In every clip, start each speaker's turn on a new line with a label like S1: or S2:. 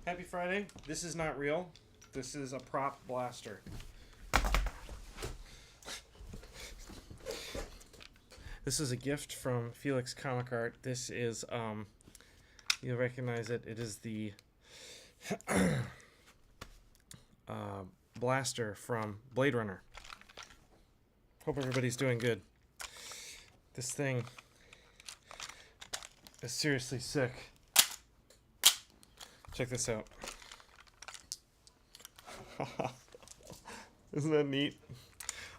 S1: Happy Friday. This is not real. This is a prop blaster. This is a gift from Felix Comic Art. This is, you'll recognize it. It is the blaster from Blade Runner. Hope everybody's doing good. This thing is seriously sick. Check this out. Isn't that neat?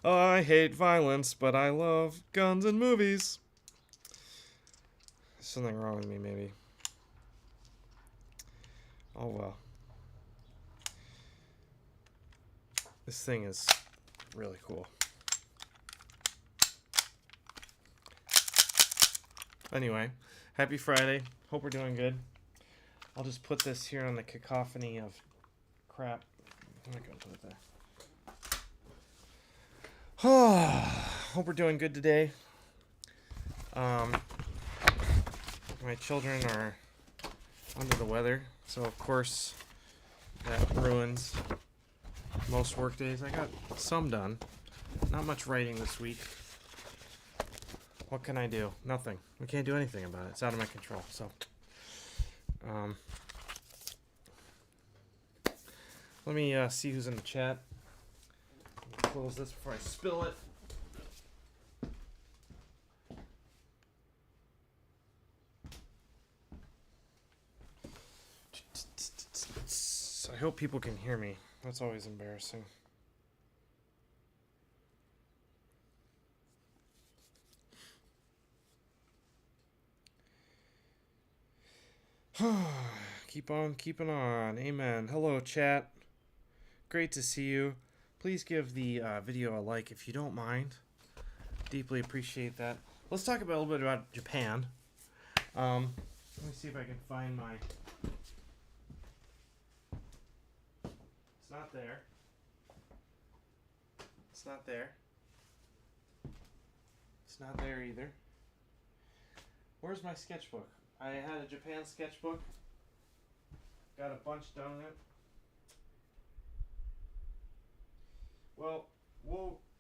S1: I hate violence, but I love guns and movies. There's something wrong with me, maybe. Oh well. This thing is really cool. Anyway, happy Friday. Hope we're doing good. I'll just put this here on the cacophony of crap. I'm not gonna put it there. Hope we're doing good today. My children are under the weather, so of course that ruins most work days. I got some done. Not much writing this week. What can I do? Nothing. We can't do anything about it. It's out of my control. So, let me see who's in the chat. Close this before I spill it. I hope people can hear me. That's always embarrassing. Keep on keeping on. Amen. Hello, chat. Great to see you. Please give the video a like if you don't mind. Deeply appreciate that. Let's talk about a little bit about Japan. Let me see if I can find my... It's not there. It's not there. It's not there either. Where's my sketchbook? I had a Japan sketchbook. Got a bunch done in it. Well,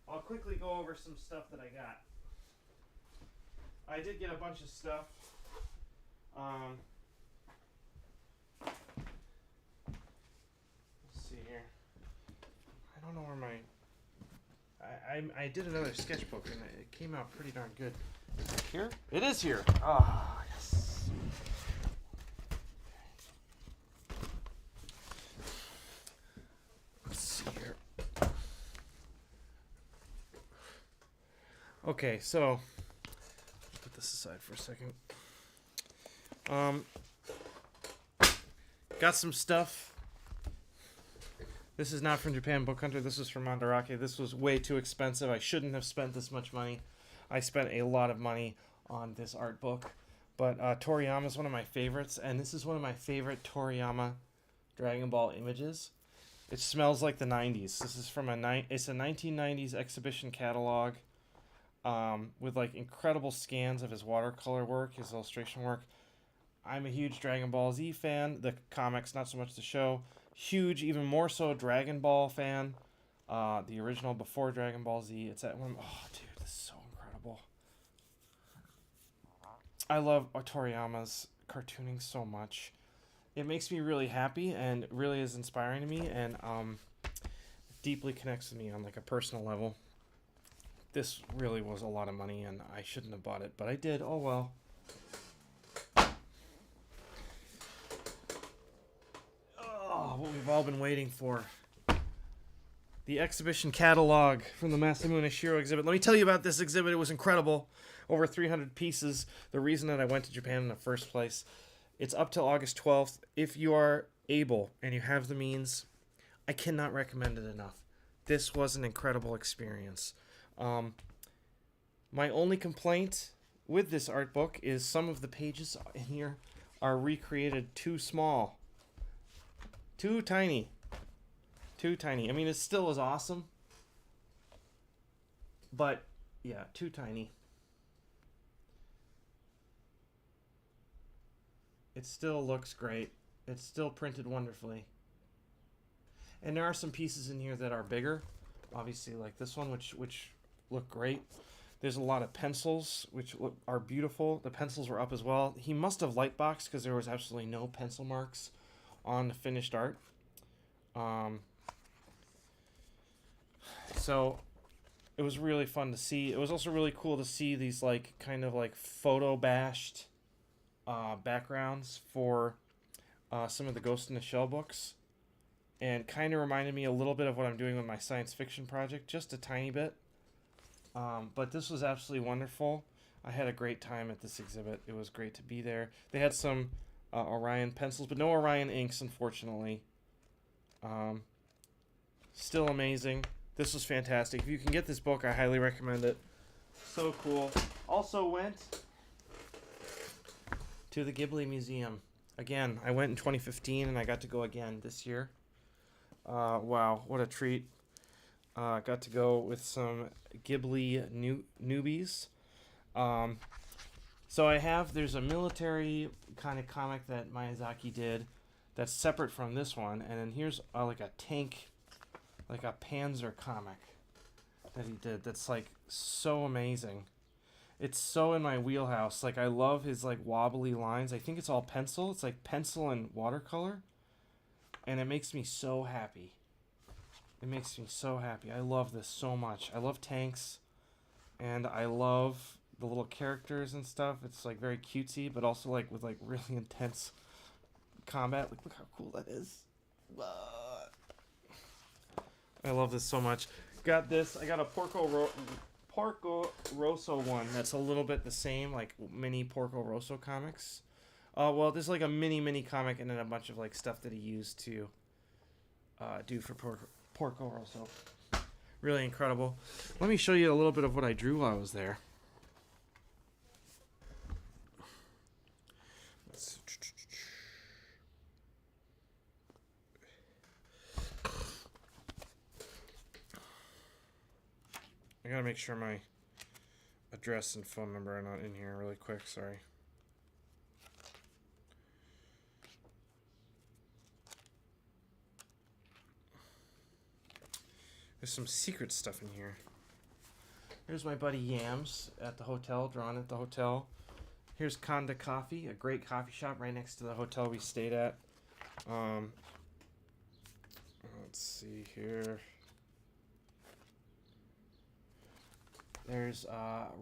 S1: I'll quickly go over some stuff that I got. I did get a bunch of stuff. Let's see here. I don't know where my... I did another sketchbook and it came out pretty darn good. Is it here? It is here. Ah, yes. Let's see here. Okay, so put this aside for a second. Got some stuff. This is not from Japan Book Hunter. This is from Mandarake. This was way too expensive. I shouldn't have spent this much money. I spent a lot of money on this art book. But Toriyama is one of my favorites, and this is one of my favorite Toriyama Dragon Ball images. It smells like the 90s. This is from it's a 1990s exhibition catalog with like incredible scans of his watercolor work, his illustration work. I'm a huge Dragon Ball Z fan. The comics, not so much the show. Huge, even more so, Dragon Ball fan. The original before Dragon Ball Z. It's at one. Oh, dude, this is so incredible. I love Toriyama's cartooning so much. It makes me really happy and really is inspiring to me and deeply connects with me on like a personal level. This really was a lot of money and I shouldn't have bought it, but I did. Oh well. What we've all been waiting for. The exhibition catalog from the Masamune Shirow exhibit. Let me tell you about this exhibit. It was incredible. Over 300 pieces. The reason that I went to Japan in the first place. It's up till August 12th. If you are able and you have the means, I cannot recommend it enough. This was an incredible experience. My only complaint with this art book is some of the pages in here are recreated too small. Too tiny. Too tiny. I mean, it still is awesome. But, yeah, too tiny. It still looks great. It's still printed wonderfully. And there are some pieces in here that are bigger, obviously, like this one, which look great. There's a lot of pencils, which are beautiful. The pencils were up as well. He must have lightboxed because there was absolutely no pencil marks on the finished art. So it was really fun to see. It was also really cool to see these like kind of like photo bashed backgrounds for some of the Ghost in the Shell books, and kind of reminded me a little bit of what I'm doing with my science fiction project, just a tiny bit. But this was absolutely wonderful. I had a great time at this exhibit. It was great to be there. They had some Orion pencils, but no Orion inks, unfortunately. Still amazing. This was fantastic. If you can get this book, I highly recommend it. So cool. Also went to the Ghibli Museum. Again, I went in 2015, and I got to go again this year. Wow, what a treat. Got to go with some Ghibli newbies. So there's a military kind of comic that Miyazaki did that's separate from this one. And then here's like a tank, like a Panzer comic that he did that's like so amazing. It's so in my wheelhouse. Like, I love his like wobbly lines. I think it's all pencil. It's like pencil and watercolor. And it makes me so happy. It makes me so happy. I love this so much. I love tanks, and I love the little characters and stuff. It's like very cutesy, but also like with like really intense combat. Like, look how cool that is. I love this so much. Got this. I got a Porco Rosso one that's a little bit the same, like mini Porco Rosso comics. Well, there's like a mini comic and then a bunch of like stuff that he used to do for Porco Rosso. Really incredible. Let me show you a little bit of what I drew while I was there. I gotta make sure my address and phone number are not in here really quick, sorry. There's some secret stuff in here. Here's my buddy Yams at the hotel, drawn at the hotel. Here's Conda Coffee, a great coffee shop right next to the hotel we stayed at. Let's see here. There's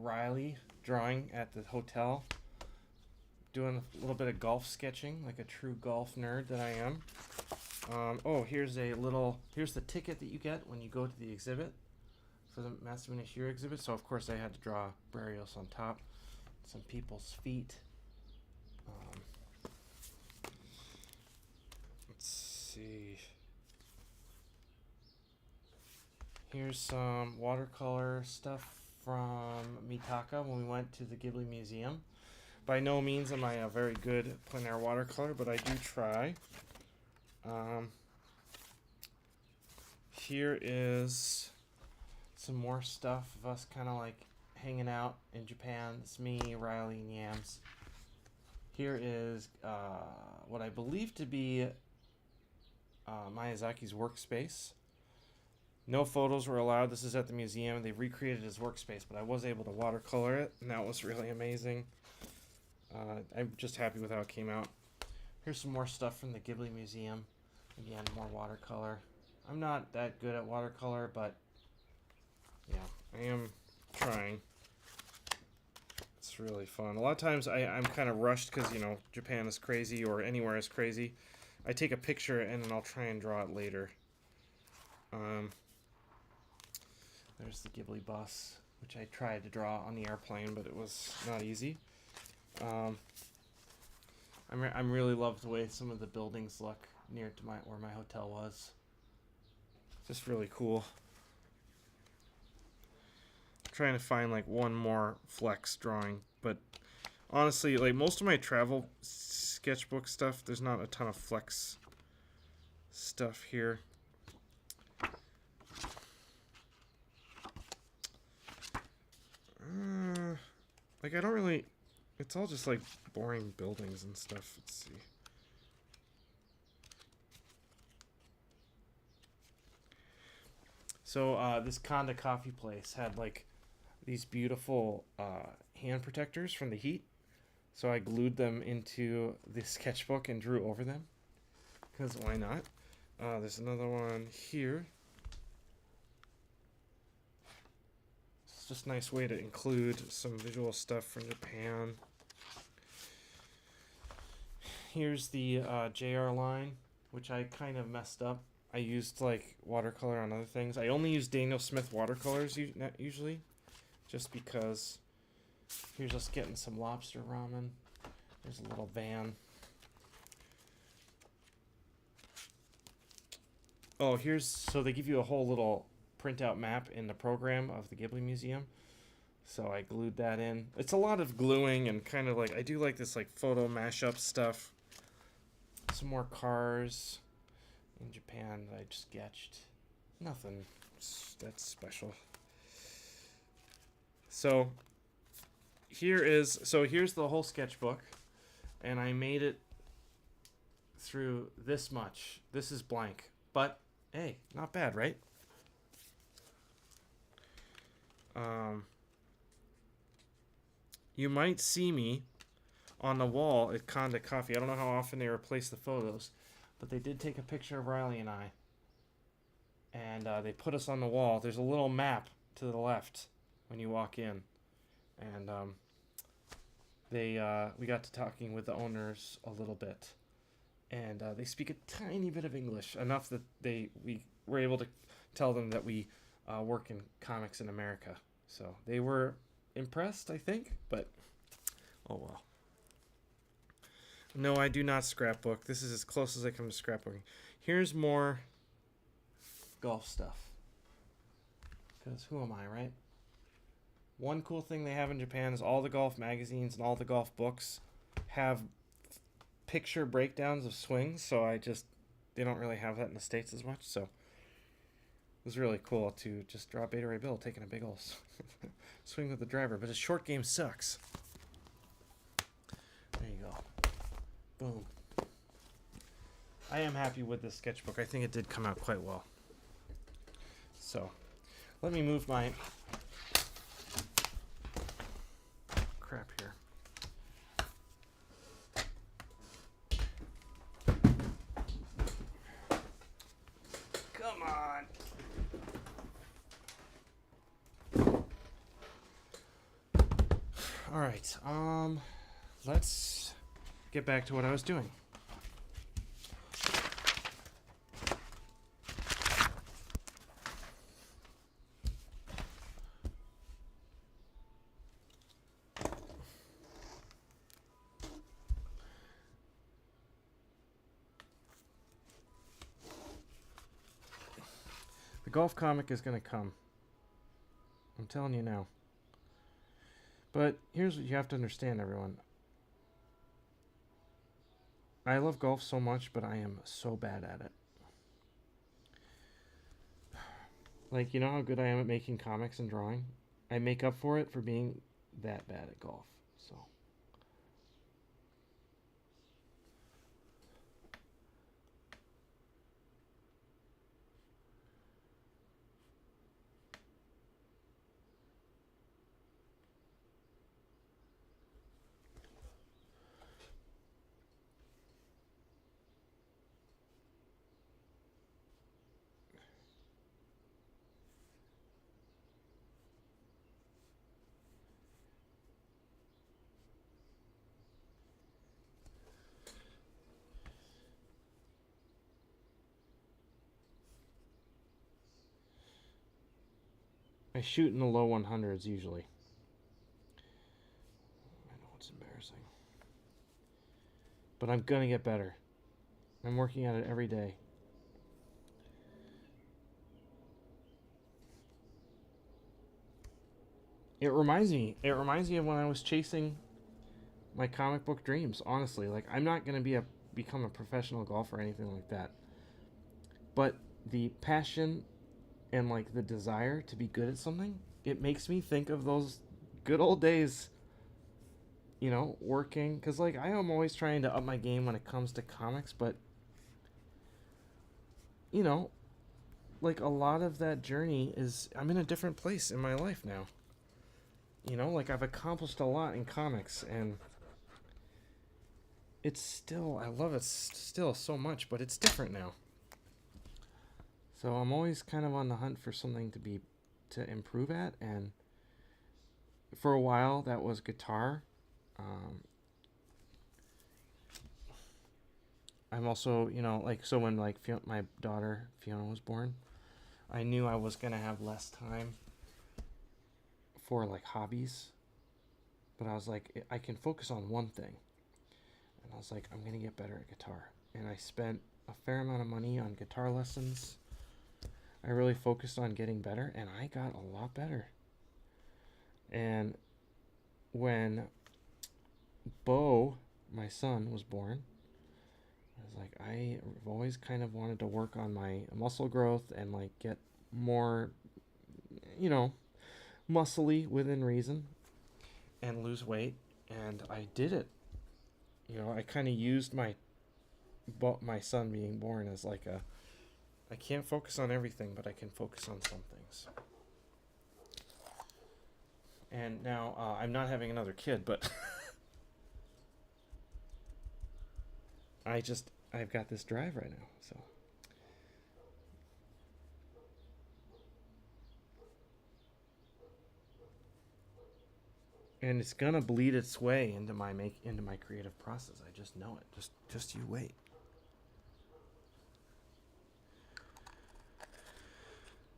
S1: Riley drawing at the hotel, doing a little bit of golf sketching, like a true golf nerd that I am. Here's the ticket that you get when you go to the exhibit for the Master Miniature exhibit. So of course I had to draw Barrios on top, some people's feet. Let's see. Here's some watercolor stuff from Mitaka when we went to the Ghibli Museum. By no means am I a very good plein air watercolor, but I do try. Here is some more stuff of us kind of like hanging out in Japan. It's me, Riley, and Yams. Here is what I believe to be Miyazaki's workspace. No photos were allowed. This is at the museum. They recreated his workspace, but I was able to watercolor it, and that was really amazing. I'm just happy with how it came out. Here's some more stuff from the Ghibli Museum. Again, more watercolor. I'm not that good at watercolor, but yeah, I am trying. It's really fun. A lot of times I'm kind of rushed because, you know, Japan is crazy or anywhere is crazy. I take a picture and then I'll try and draw it later. There's the Ghibli bus, which I tried to draw on the airplane, but it was not easy. I really love the way some of the buildings look near to where my hotel was. Just really cool. I'm trying to find like one more flex drawing, but honestly, like most of my travel sketchbook stuff, there's not a ton of flex stuff here. Like I don't really, it's all just like boring buildings and stuff. Let's see. So this Conda coffee place had like these beautiful hand protectors from the heat. So I glued them into the sketchbook and drew over them. Because why not? There's another one here. It's just a nice way to include some visual stuff from Japan. Here's the JR line, which I kind of messed up. I used like watercolor on other things. I only use Daniel Smith watercolors usually, just because. Here's us getting some lobster ramen. There's a little van. Oh, so they give you a whole little printout map in the program of the Ghibli Museum. So I glued that in. It's a lot of gluing and kind of like, I do like this like photo mashup stuff. Some more cars in Japan that I just sketched. Nothing that's special. So here's the whole sketchbook, and I made it through this much. This is blank, but hey, not bad, right? You might see me on the wall at Conda Coffee. I don't know how often they replace the photos, but they did take a picture of Riley and I, and they put us on the wall. There's a little map to the left when you walk in, and we got to talking with the owners a little bit, and they speak a tiny bit of English, enough that we were able to tell them that we work in comics in America. So they were impressed, I think, but oh well. No, I do not scrapbook. This is as close as I come to scrapbooking. Here's more golf stuff. Because who am I, right? One cool thing they have in Japan is all the golf magazines and all the golf books have picture breakdowns of swings, so they don't really have that in the States as much, so it was really cool to just draw Beta Ray Bill taking a big ol' swing with the driver, but his short game sucks. There you go. Boom. I am happy with this sketchbook. I think it did come out quite well. So, let me move my crap here. Come on. All right. Let's get back to what I was doing. The golf comic is going to come. I'm telling you now. But here's what you have to understand, everyone. I love golf so much, but I am so bad at it. Like, you know how good I am at making comics and drawing? I make up for it for being that bad at golf. So I shoot in the low 100s usually. I know it's embarrassing. But I'm going to get better. I'm working at it every day. It reminds me of when I was chasing my comic book dreams, honestly. Like, I'm not going to become a professional golfer or anything like that. But the passion and like the desire to be good at something, it makes me think of those good old days, you know, working, because like I am always trying to up my game when it comes to comics, but you know, like a lot of that journey is I'm in a different place in my life now. You know, like I've accomplished a lot in comics, and it's still, I love it still so much, but it's different now. So I'm always kind of on the hunt for something to improve at, and for a while that was guitar. I'm also, you know, like, so when like my daughter Fiona was born, I knew I was gonna have less time for like hobbies, but I was like, I can focus on one thing, and I was like, I'm gonna get better at guitar, and I spent a fair amount of money on guitar lessons. I really focused on getting better, and I got a lot better. And when Bo, my son, was born, I was like, I've always kind of wanted to work on my muscle growth and like get more, you know, muscly within reason and lose weight, and I did it. You know, I kind of used my son being born as like I can't focus on everything, but I can focus on some things. And now I'm not having another kid, but I've got this drive right now, so. And it's gonna bleed its way into my creative process. I just know it. Just you wait.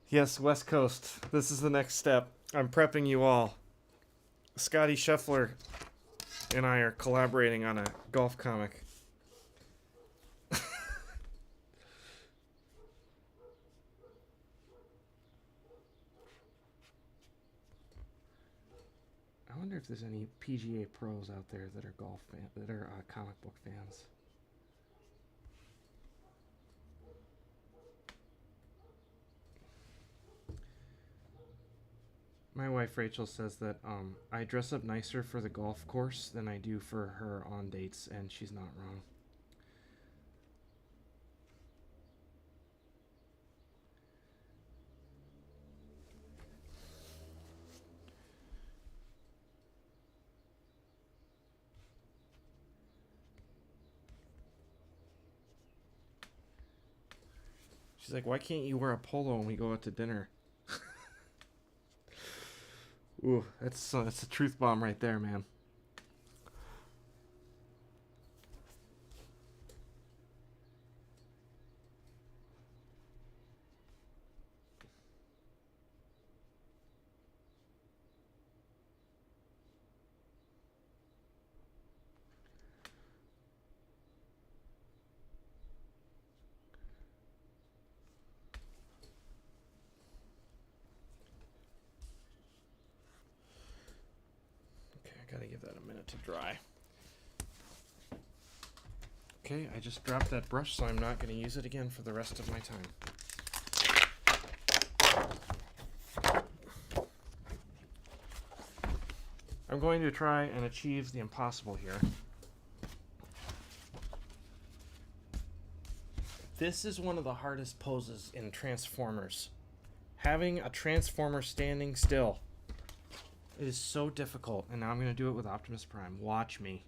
S1: Yes, West Coast. This is the next step. I'm prepping you all. Scotty Scheffler and I are collaborating on a golf comic. I wonder if there's any PGA pros out there that are comic book fans. My wife Rachel says that I dress up nicer for the golf course than I do for her on dates, and she's not wrong. She's like, why can't you wear a polo when we go out to dinner? Ooh, that's a truth bomb right there, man. Gotta give that a minute to dry. Okay, I just dropped that brush, so I'm not going to use it again for the rest of my time. I'm going to try and achieve the impossible here. This is one of the hardest poses in Transformers. Having a Transformer standing still. It is so difficult, and now I'm going to do it with Optimus Prime. Watch me.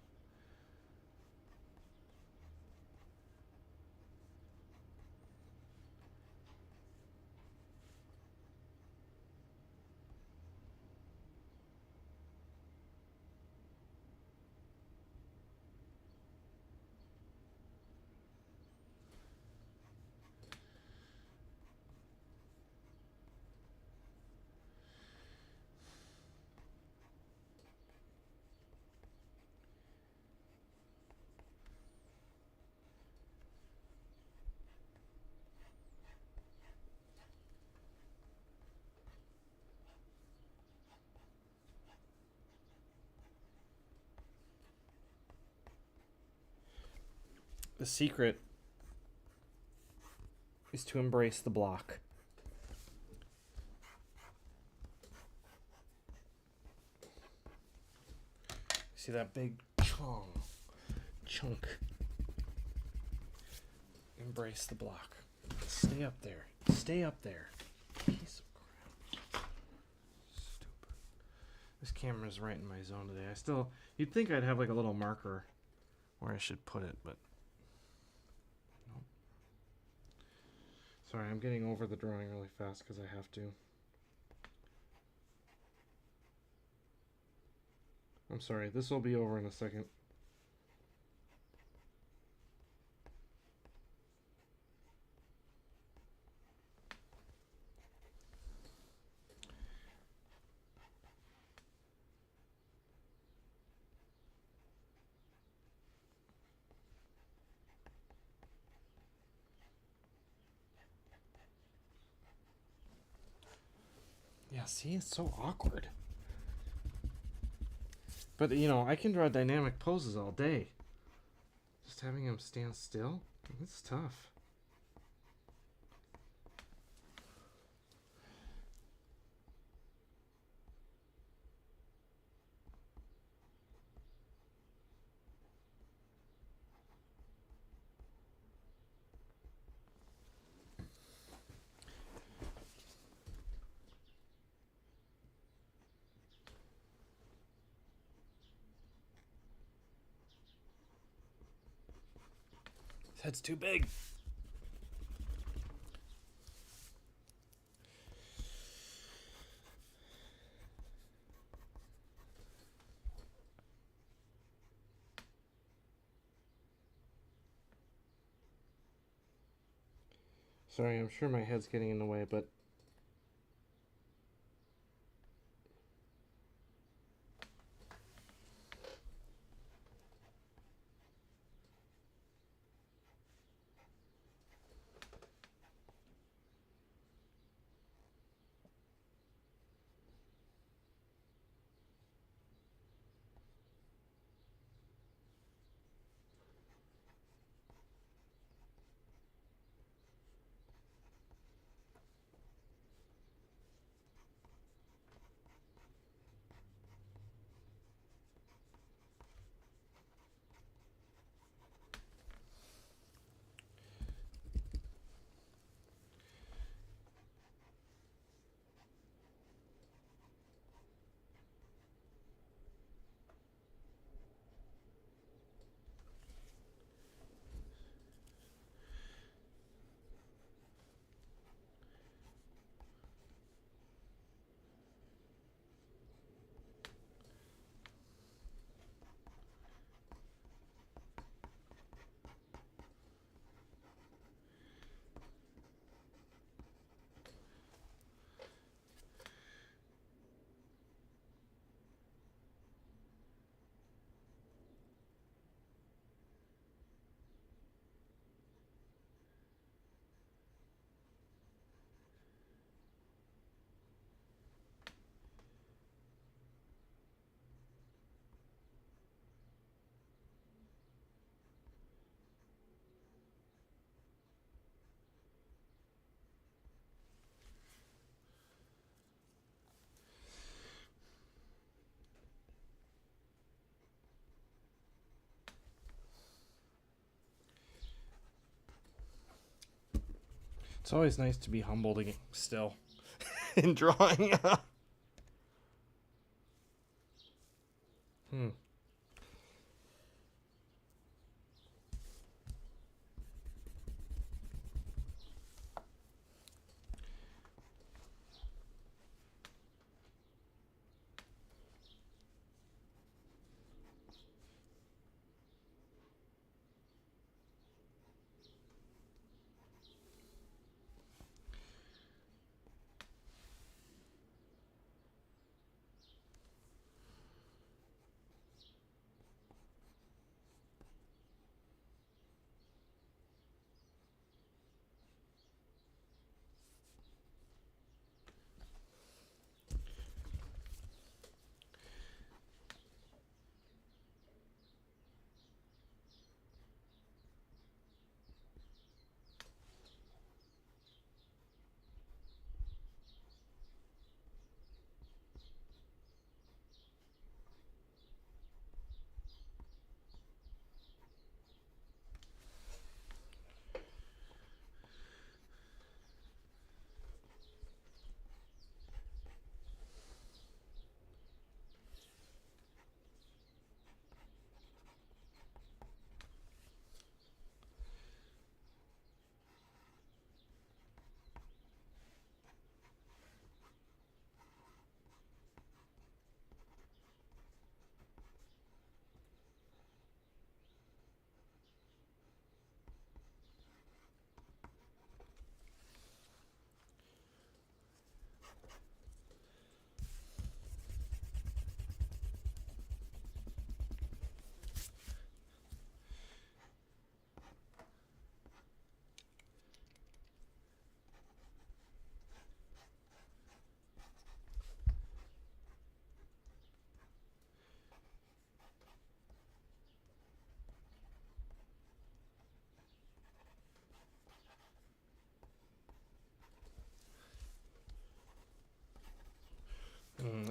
S1: The secret is to embrace the block. See that big chunk? Embrace the block. Stay up there. Stay stay up there. Piece of crap. Stupid. This camera's right in my zone today. You'd think I'd have like a little marker where I should put it, but nope. Sorry, I'm getting over the drawing really fast because I have to. I'm sorry, this will be over in a second. Yeah, see, it's so awkward. But, you know, I can draw dynamic poses all day. Just having him stand still, it's tough. His head's too big. Sorry, I'm sure my head's getting in the way, but it's always nice to be humbled again, still in drawing.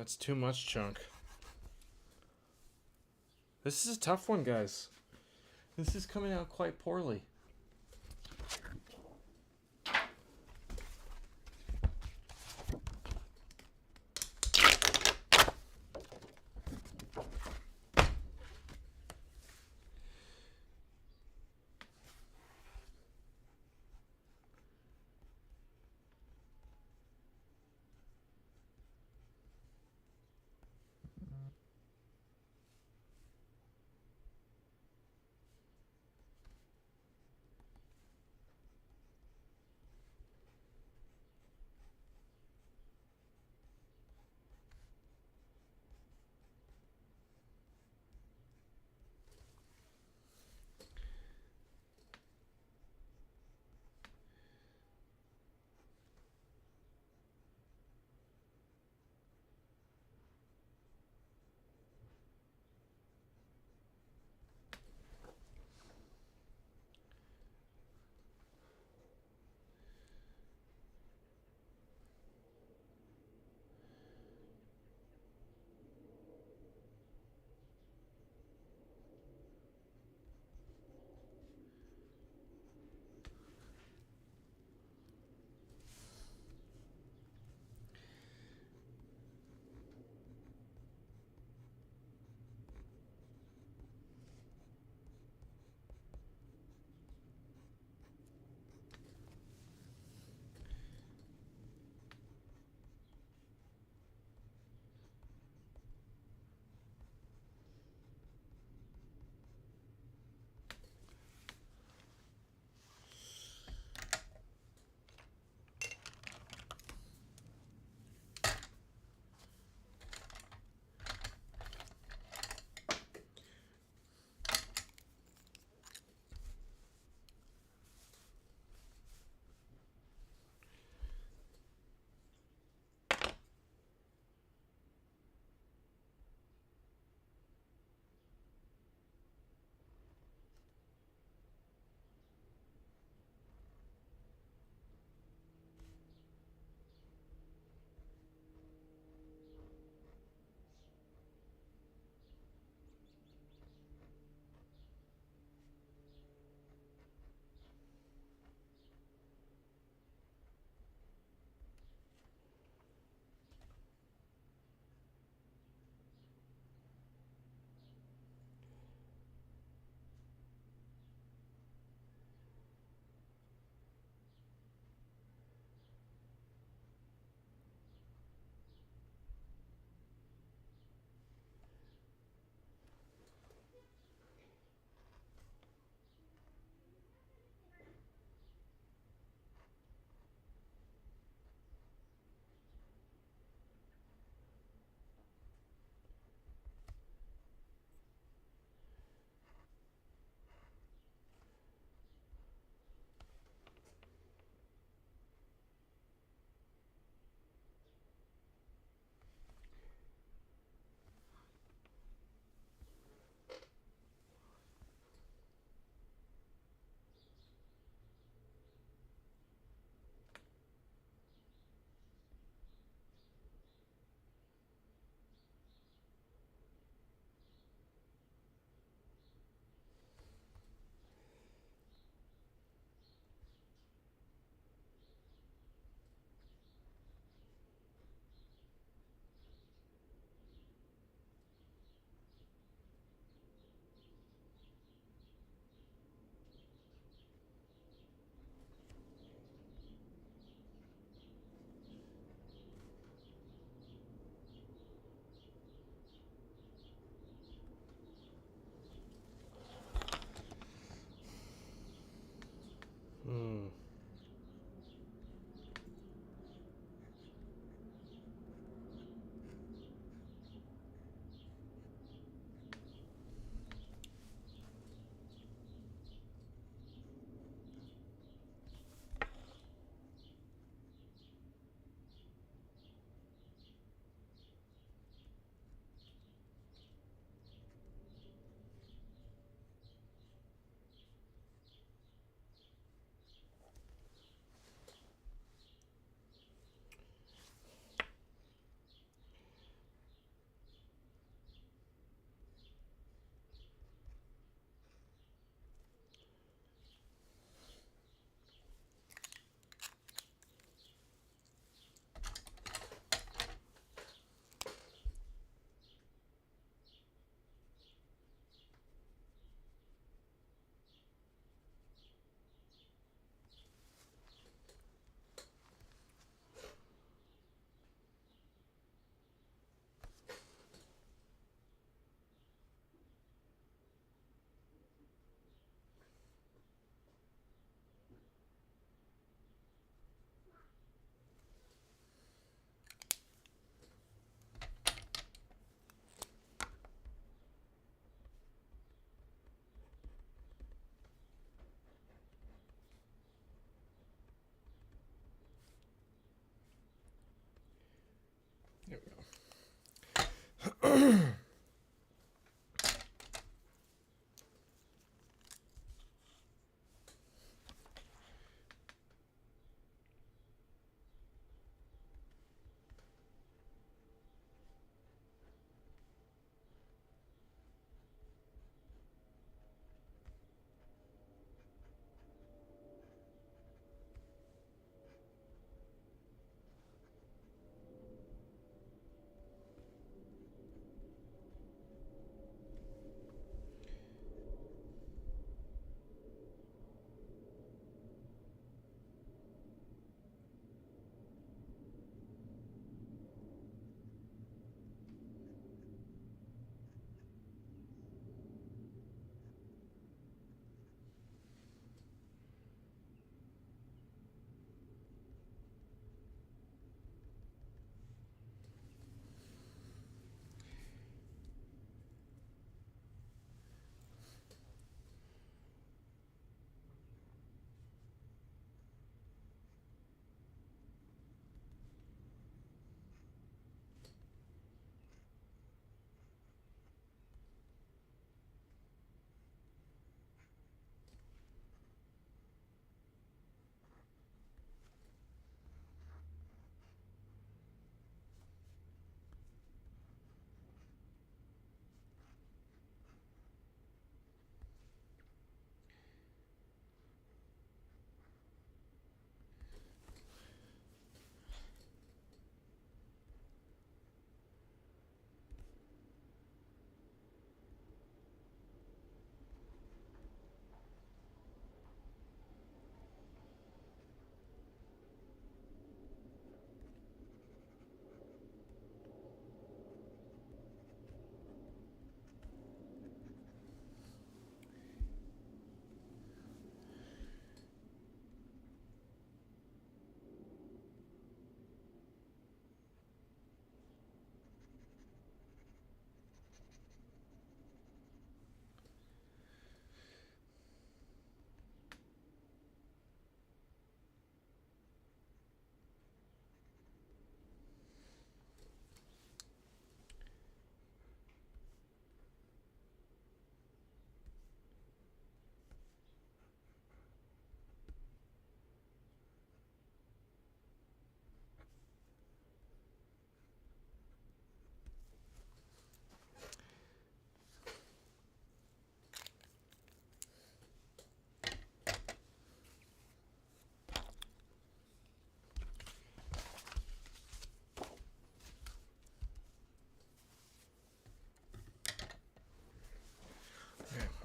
S1: That's too much chunk. This is a tough one, guys. This is coming out quite poorly. There we go.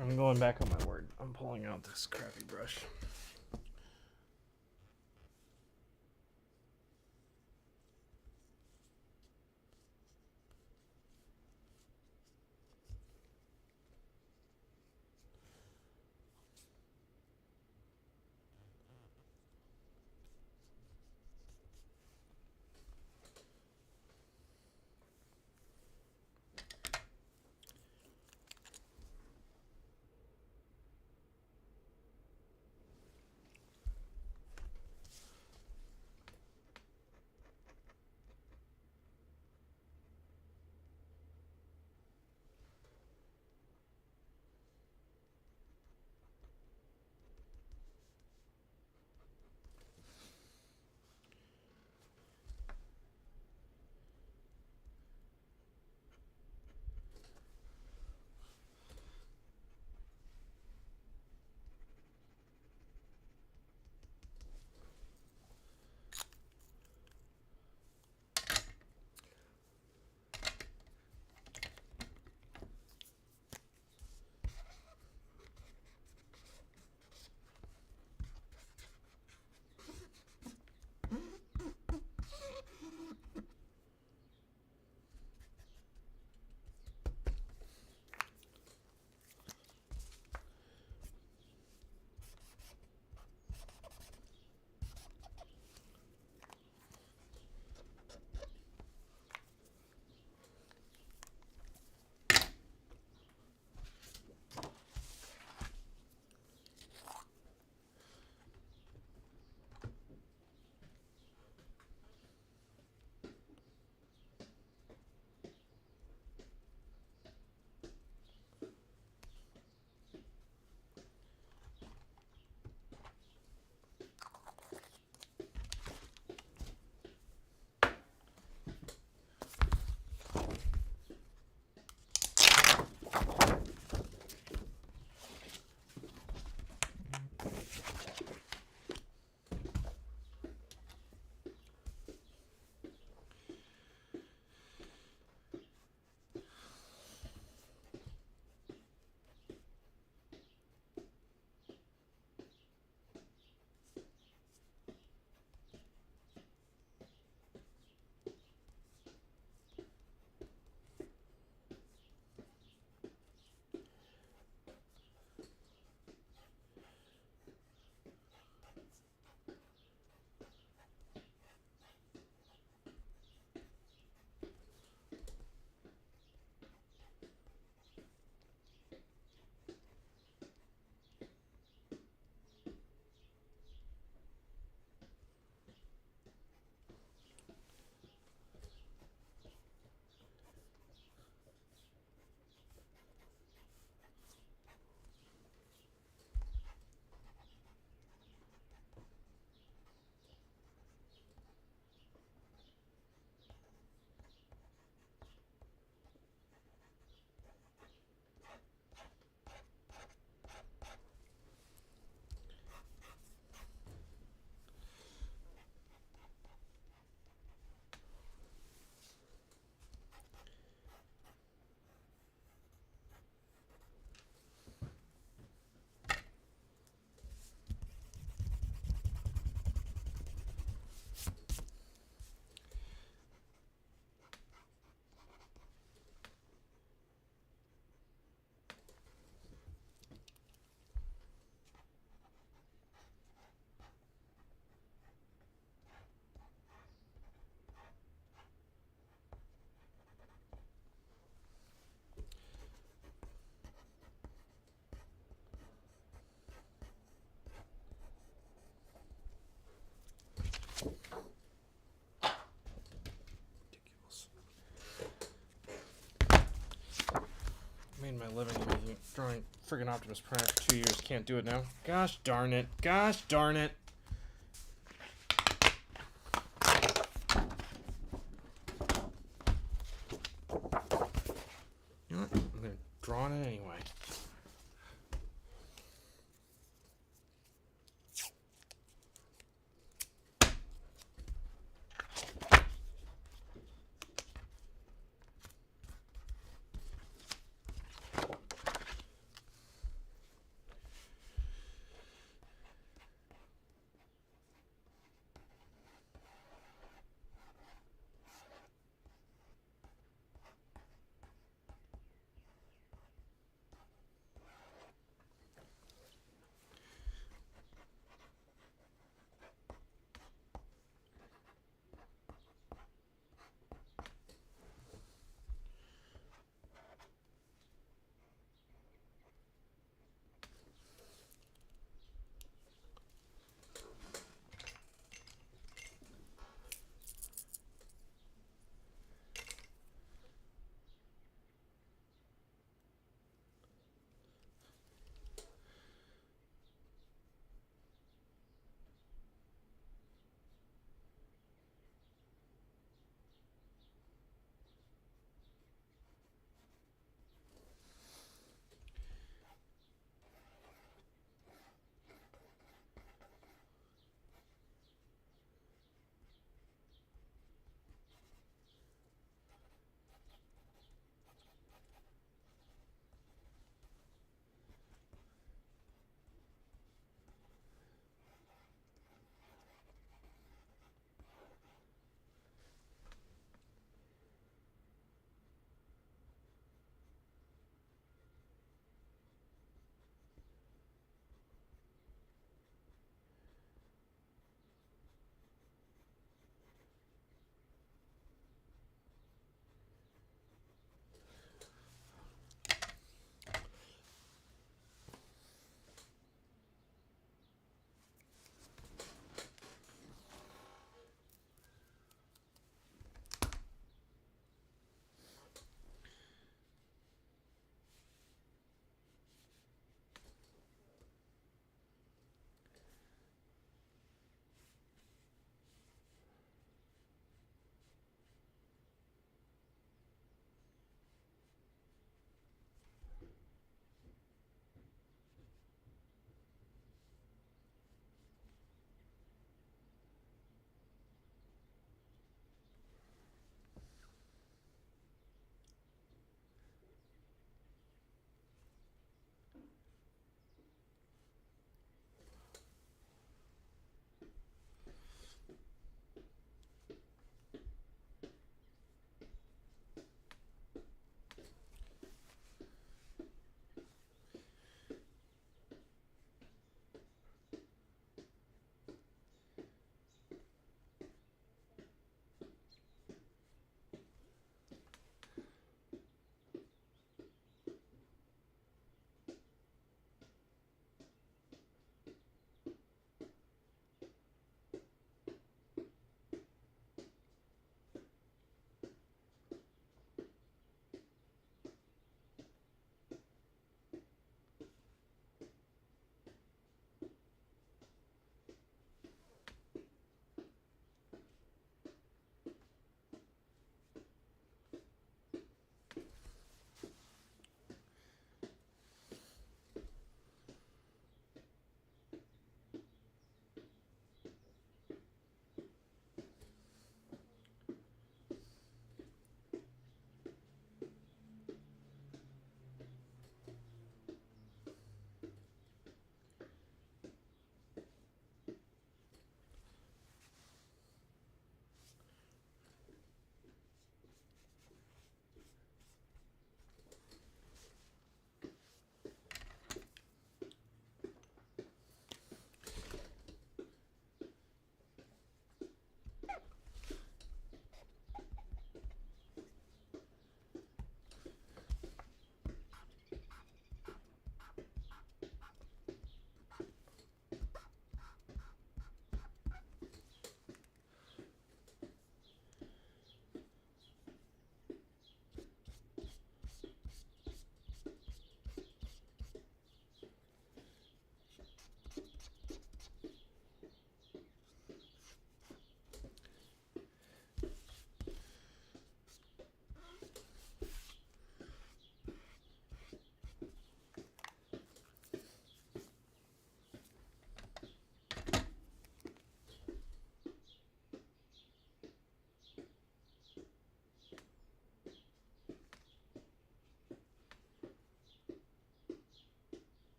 S1: I'm going back on my word. I'm pulling out this crappy brush. drawing friggin' Optimus Prime for 2 years. Can't do it now. Gosh darn it. Gosh darn it. You know what? I'm going to draw on it anyway.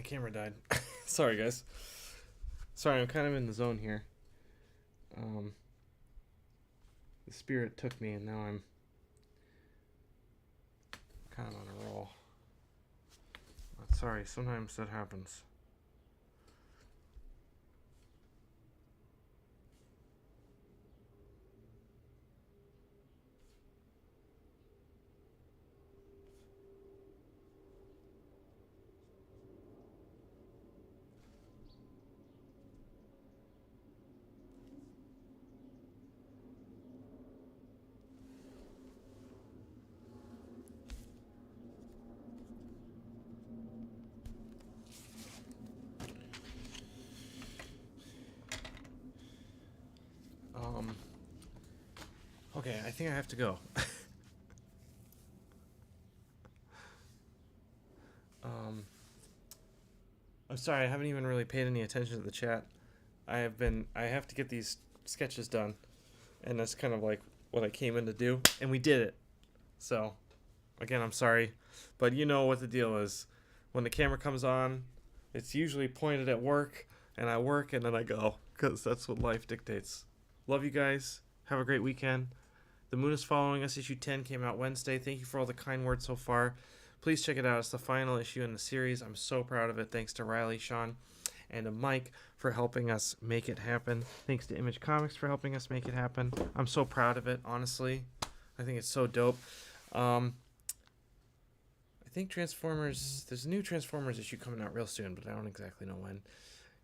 S1: camera died. Sorry, guys. Sorry, I'm kind of in the zone here. The spirit took me, and now I'm kind of on a roll. But sorry, sometimes that happens. Okay, I think I have to go. I'm sorry, I haven't even really paid any attention to the chat. I have to get these sketches done, and that's kind of like what I came in to do, and we did it. So, again, I'm sorry, but you know what the deal is. When the camera comes on, it's usually pointed at work, and I work, and then I go, because that's what life dictates. Love you guys. Have a great weekend. The Moon is Following Us, issue 10 came out Wednesday. Thank you for all the kind words so far. Please check it out. It's the final issue in the series. I'm so proud of it. Thanks to Riley, Sean, and to Mike for helping us make it happen. Thanks to Image Comics for helping us make it happen. I'm so proud of it, honestly. I think it's so dope. I think Transformers, there's a new Transformers issue coming out real soon, but I don't exactly know when.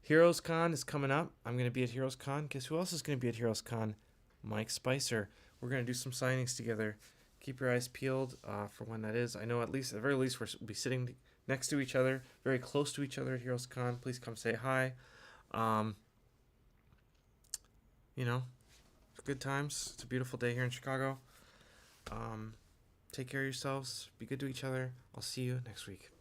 S1: Heroes Con is coming up. I'm going to be at Heroes Con. Guess who else is going to be at Heroes Con? Mike Spicer. We're going to do some signings together. Keep your eyes peeled for when that is. I know at the very least we'll be sitting next to each other, very close to each other at Heroes Con. Please come say hi. Good times. It's a beautiful day here in Chicago. Take care of yourselves. Be good to each other. I'll see you next week.